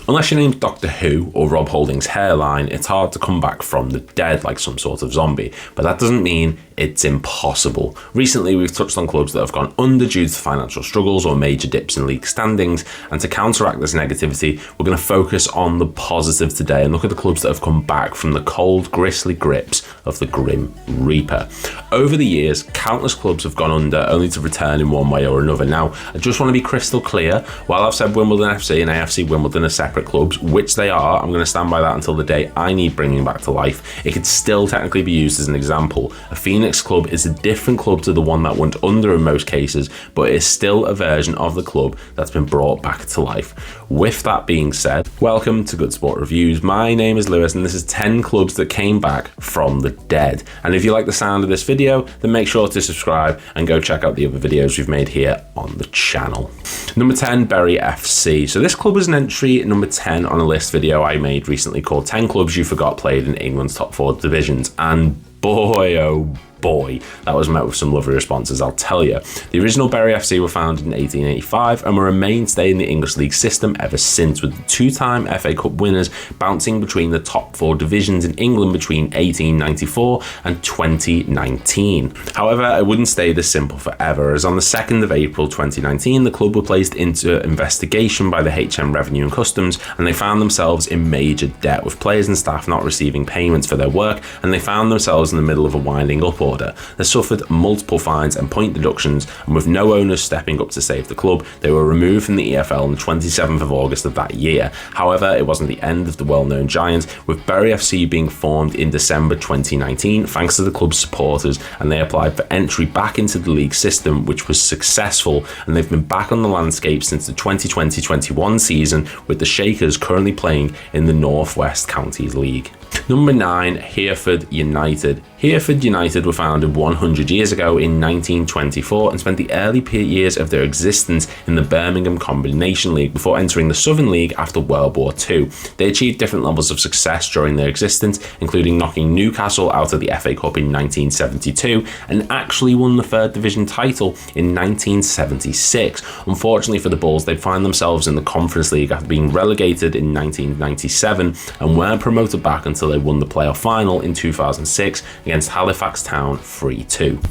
Unless your name's Doctor Who or Rob Holding's hairline, it's hard to come back from the dead like some sort of zombie, but that doesn't mean it's impossible. Recently, we've touched on clubs that have gone under due to financial struggles or major dips in league standings, and to counteract this negativity, we're going to focus on the positive today and look at the clubs that have come back from the cold, grisly grips of the Grim Reaper. Over the years, countless clubs have gone under only to return in one way or another. Now, I just want to be crystal clear, while I've said Wimbledon FC and AFC Wimbledon are separate clubs, which they are, I'm going to stand by that until the day I need bringing back to life. It could still technically be used as an example. A Phoenix club is a different club to the one that went under in most cases, but it is still a version of the club that's been brought back to life. With that being said, welcome to Good Sport Reviews. My name is Lewis and this is 10 clubs that came back from the dead. And if you like the sound of this video, then make sure to subscribe and go check out the other videos we've made here on the channel. Number 10, Bury FC. So this club was an entry number 10 on a list video I made recently called 10 clubs you forgot played in England's top 4 divisions. And boy, oh boy, that was met with some lovely responses, I'll tell you. The original Bury FC were founded in 1885 and were a mainstay in the English League system ever since, with the two-time FA Cup winners bouncing between the top 4 divisions in England between 1894 and 2019. However, it wouldn't stay this simple forever, as on the 2nd of April 2019, the club were placed into investigation by the HM Revenue and Customs, and they found themselves in major debt, with players and staff not receiving payments for their work, and they found themselves in the middle of a winding up order. They suffered multiple fines and point deductions, and with no owners stepping up to save the club, they were removed from the EFL on the 27th of August of that year. However, it wasn't the end of the well-known giant, with Bury FC being formed in December 2019 thanks to the club's supporters, and they applied for entry back into the league system, which was successful, and they've been back on the landscape since the 2020-21 season, with the Shakers currently playing in the North West Counties League. Number 9, Hereford United. Hereford United were founded 100 years ago in 1924 and spent the early years of their existence in the Birmingham Combination League before entering the Southern League after World War II. They achieved different levels of success during their existence, including knocking Newcastle out of the FA Cup in 1972 and actually won the 3rd Division title in 1976. Unfortunately for the Bulls, they'd find themselves in the Conference League after being relegated in 1997 and weren't promoted back until they won the playoff final in 2006 against Halifax Town 3-2.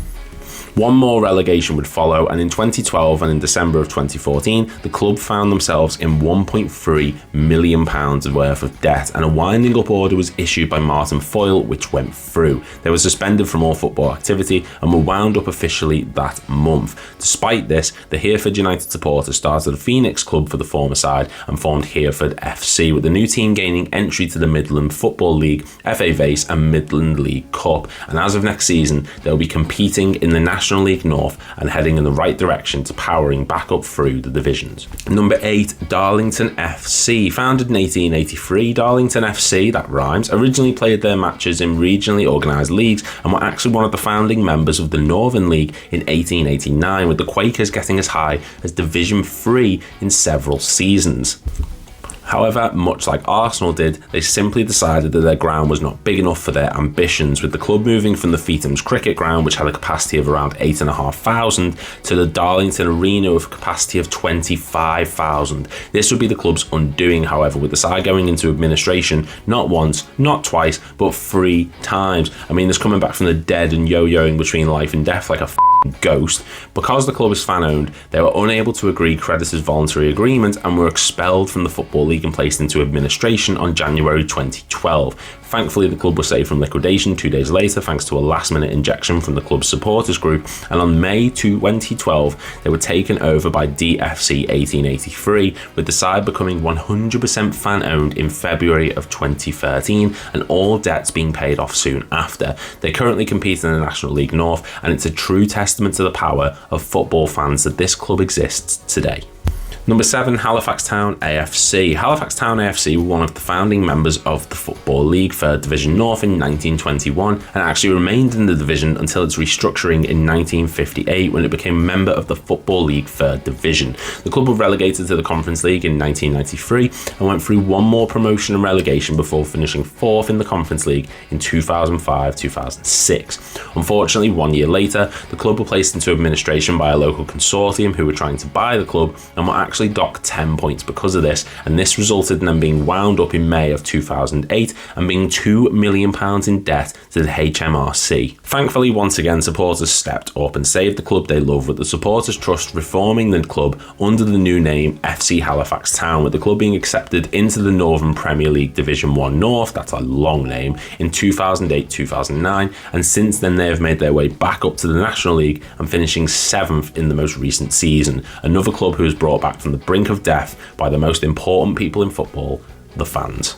One more relegation would follow, and in 2012 and in December of 2014, the club found themselves in £1.3 million worth of debt, and a winding up order was issued by Martin Foyle, which went through. They were suspended from all football activity and were wound up officially that month. Despite this, the Hereford United supporters started a Phoenix club for the former side and formed Hereford FC, with the new team gaining entry to the Midland Football League, FA Vase and Midland League Cup, and as of next season, they'll be competing in the National League North and heading in the right direction to powering back up through the divisions. Number 8, Darlington FC. Founded in 1883, Darlington FC, that rhymes, originally played their matches in regionally organised leagues and were actually one of the founding members of the Northern League in 1889, with the Quakers getting as high as Division 3 in several seasons. However, much like Arsenal did, they simply decided that their ground was not big enough for their ambitions, with the club moving from the Feethams Cricket Ground, which had a capacity of around 8,500, to the Darlington Arena with a capacity of 25,000. This would be the club's undoing, however, with the side going into administration not once, not twice, but 3 times. I mean, there's coming back from the dead and yo-yoing between life and death like a ghost. Because the club is fan-owned, they were unable to agree creditors' voluntary agreement and were expelled from the Football League and placed into administration on January 2012. Thankfully, the club was saved from liquidation 2 days later thanks to a last-minute injection from the club's supporters group, and on May 2012 they were taken over by DFC 1883, with the side becoming 100% fan-owned in February of 2013 and all debts being paid off soon after. They currently compete in the National League North, and it's a true testament to the power of football fans that this club exists today. Number 7, Halifax Town AFC. Halifax Town AFC were one of the founding members of the Football League 3rd Division North in 1921 and actually remained in the division until its restructuring in 1958 when it became a member of the Football League 3rd Division. The club were relegated to the Conference League in 1993 and went through one more promotion and relegation before finishing 4th in the Conference League in 2005-2006. Unfortunately, 1 year later, the club were placed into administration by a local consortium who were trying to buy the club and were actually actually docked 10 points because of this, and this resulted in them being wound up in May of 2008 and being £2 million in debt to the HMRC. Thankfully, once again, supporters stepped up and saved the club they love, with the Supporters Trust reforming the club under the new name FC Halifax Town, with the club being accepted into the Northern Premier League Division 1 North, that's a long name, in 2008-2009, and since then they have made their way back up to the National League and finishing 7th in the most recent season. Another club who was brought back from the brink of death by the most important people in football, the fans.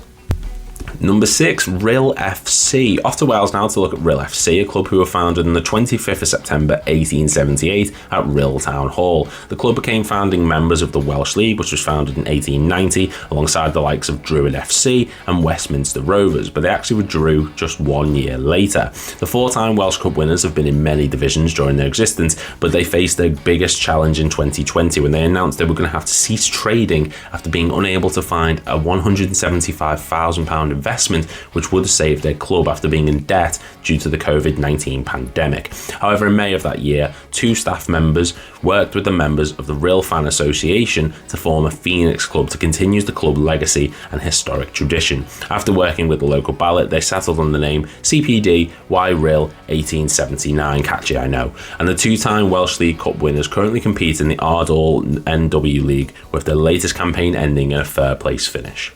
Number 6, Rhyl FC. Off to Wales now to look at Rhyl FC, a club who were founded on the 25th of September 1878 at Rhyl Town Hall. The club became founding members of the Welsh League, which was founded in 1890 alongside the likes of Druid FC and Westminster Rovers, but they actually withdrew just 1 year later. The 4-time Welsh Cup winners have been in many divisions during their existence, but they faced their biggest challenge in 2020 when they announced they were going to have to cease trading after being unable to find a £175,000 investment, which would have saved their club after being in debt due to the COVID-19 pandemic. However, in May of that year, 2 staff members worked with the members of the Rhyl Fan Association to form a Phoenix club to continue the club legacy and historic tradition. After working with the local ballot, they settled on the name CPD Y Rhyl 1879, catchy I know, and the 2-time Welsh League Cup winners currently compete in the Ardal NW League, with their latest campaign ending in a third place finish.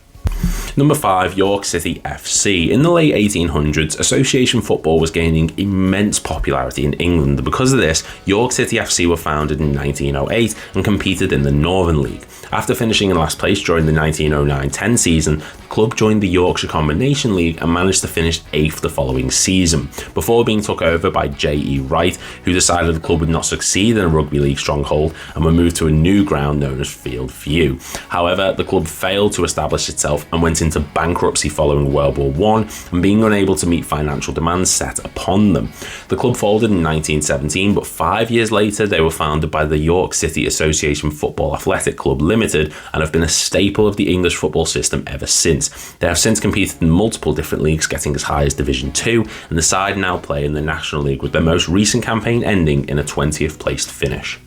Number 5, York City FC. In the late 1800s, association football was gaining immense popularity in England. Because of this, York City FC were founded in 1908 and competed in the Northern League. After finishing in last place during the 1909-10 season, the club joined the Yorkshire Combination League and managed to finish 8th the following season, before being took over by J.E. Wright, who decided the club would not succeed in a rugby league stronghold and would move to a new ground known as Field View. However, the club failed to establish itself and went into bankruptcy following World War I and being unable to meet financial demands set upon them. The club folded in 1917, but 5 years later they were founded by the York City Association Football Athletic Club Limited and have been a staple of the English football system ever since. They have since competed in multiple different leagues, getting as high as Division 2, and the side now play in the National League, with their most recent campaign ending in a 20th placed finish.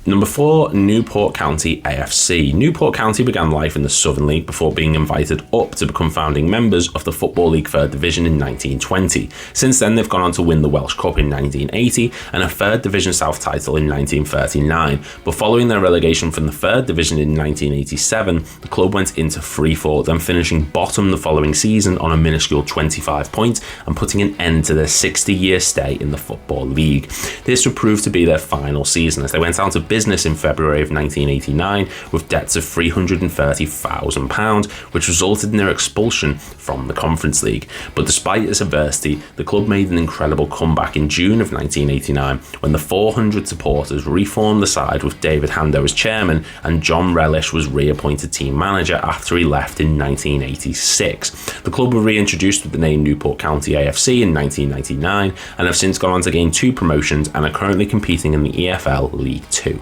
Number 4, Newport County AFC. Newport County began life in the Southern League before being invited up to become founding members of the Football League 3rd Division in 1920. Since then, they've gone on to win the Welsh Cup in 1980 and a 3rd Division South title in 1939. But following their relegation from the 3rd Division in 1987, the club went into free fall, then finishing bottom the following season on a minuscule 25 points and putting an end to their 60-year stay in the Football League. This would prove to be their final season, as they went out of business in February of 1989 with debts of £330,000, which resulted in their expulsion from the Conference League. But despite this adversity, the club made an incredible comeback in June of 1989 when the 400 supporters reformed the side with David Hando as chairman and John Relish was reappointed team manager after he left in 1986. The club were reintroduced with the name Newport County AFC in 1999 and have since gone on to gain 2 promotions and are currently competing in the EFL League 2.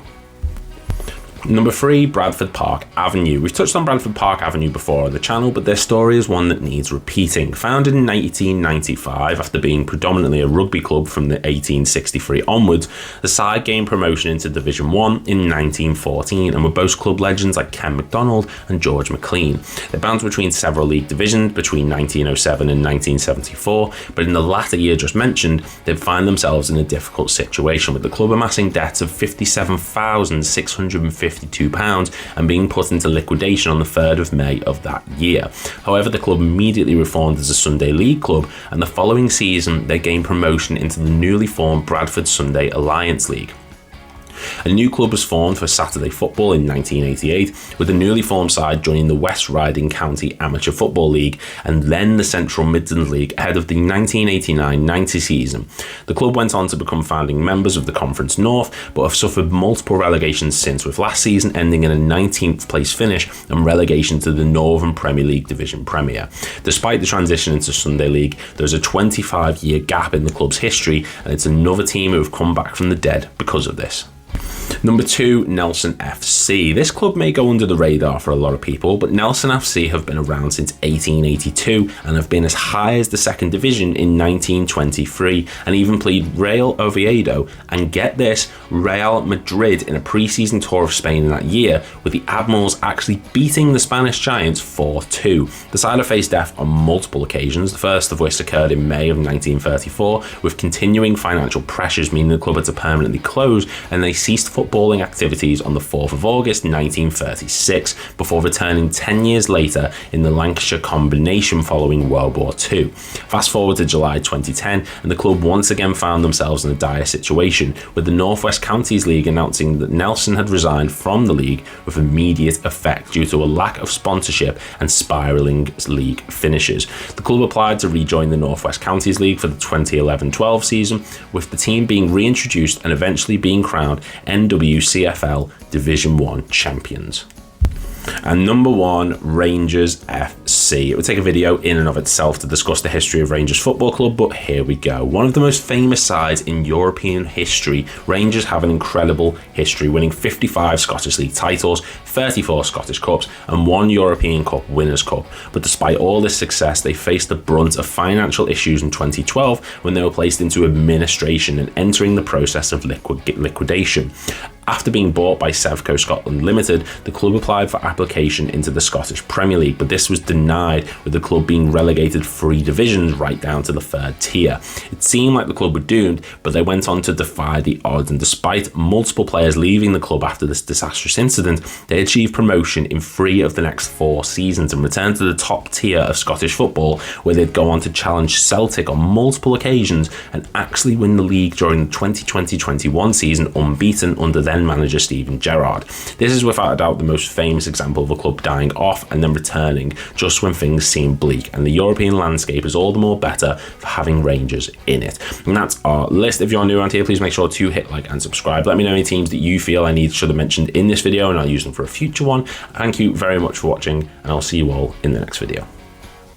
Number 3, Bradford Park Avenue. We've touched on Bradford Park Avenue before on the channel, but their story is one that needs repeating. Founded in 1895 after being predominantly a rugby club from the 1863 onwards, the side gained promotion into Division 1 in 1914 and would boast club legends like Ken MacDonald and George McLean. They bounced between several league divisions between 1907 and 1974, but in the latter year just mentioned, they'd find themselves in a difficult situation, with the club amassing debts of £57,652 and being put into liquidation on the 3rd of May of that year. However, the club immediately reformed as a Sunday League club, and the following season they gained promotion into the newly formed Bradford Sunday Alliance League. A new club was formed for Saturday football in 1988, with the newly formed side joining the West Riding County Amateur Football League and then the Central Midlands League ahead of the 1989-90 season. The club went on to become founding members of the Conference North, but have suffered multiple relegations since, with last season ending in a 19th place finish and relegation to the Northern Premier League Division Premier. Despite the transition into Sunday League, there's a 25-year gap in the club's history, and it's another team who have come back from the dead because of this. Number 2, Nelson FC. This club may go under the radar for a lot of people, but Nelson FC have been around since 1882 and have been as high as the second division in 1923 and even played Rhyl Oviedo and, get this, Real Madrid in a pre-season tour of Spain in that year, with the Admirals actually beating the Spanish Giants 4-2. The side have faced death on multiple occasions, the first of which occurred in May of 1934, with continuing financial pressures meaning the club had to permanently close, and they ceased footballing activities on the 4th of August 1936, before returning 10 years later in the Lancashire Combination following World War II. Fast forward to July 2010, and the club once again found themselves in a dire situation, with the North West Counties League announcing that Nelson had resigned from the league with immediate effect due to a lack of sponsorship and spiralling league finishes. The club applied to rejoin the North West Counties League for the 2011-12 season, with the team being reintroduced and eventually being crowned NWCFL Division 1 champions. And number 1, Rangers FC. It would take a video in and of itself to discuss the history of Rangers Football Club, but here we go. One of the most famous sides in European history, Rangers have an incredible history, winning 55 Scottish League titles, 34 Scottish Cups, and 1 European Cup Winners' Cup. But despite all this success, they faced the brunt of financial issues in 2012 when they were placed into administration and entering the process of liquidation. After being bought by Sevco Scotland Limited, the club applied for application into the Scottish Premier League, but this was denied, with the club being relegated 3 divisions right down to the 3rd tier. It seemed like the club were doomed, but they went on to defy the odds, and despite multiple players leaving the club after this disastrous incident, they achieved promotion in 3 of the next 4 seasons and returned to the top tier of Scottish football, where they'd go on to challenge Celtic on multiple occasions and actually win the league during the 2020-21 season unbeaten under then manager Steven Gerrard. This is without a doubt the most famous example of a club dying off and then returning just when things seem bleak, and the European landscape is all the more better for having Rangers in it. And that's our list. If you're new around here, please make sure to hit like and subscribe. Let me know any teams that you feel I should have mentioned in this video, and I'll use them for a future one. Thank you very much for watching, and I'll see you all in the next video.